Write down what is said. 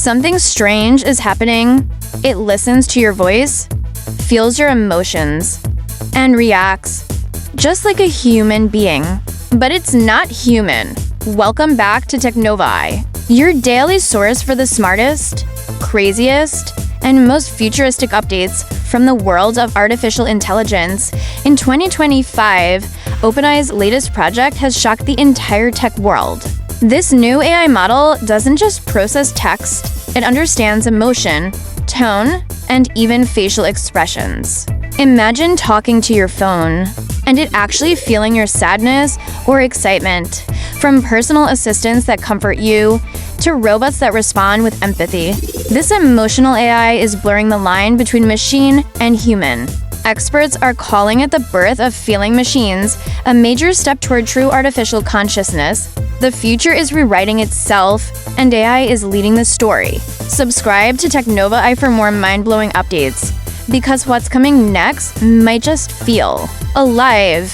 Something strange is happening. It listens to your voice, feels your emotions, and reacts just like a human being. But it's not human. Welcome back to TechNova Ai, your daily source for the smartest, craziest, and most futuristic updates from the world of artificial intelligence. In 2025, OpenAI's latest project has shocked the entire tech world. This new AI model doesn't just process text, it understands emotion, tone, and even facial expressions. Imagine talking to your phone and it actually feeling your sadness or excitement, from personal assistants that comfort you to robots that respond with empathy. This emotional AI is blurring the line between machine and human. Experts are calling it the birth of feeling machines, a major step toward true artificial consciousness. The future is rewriting itself, and AI is leading the story. Subscribe to TechNova Ai for more mind-blowing updates, because what's coming next might just feel alive.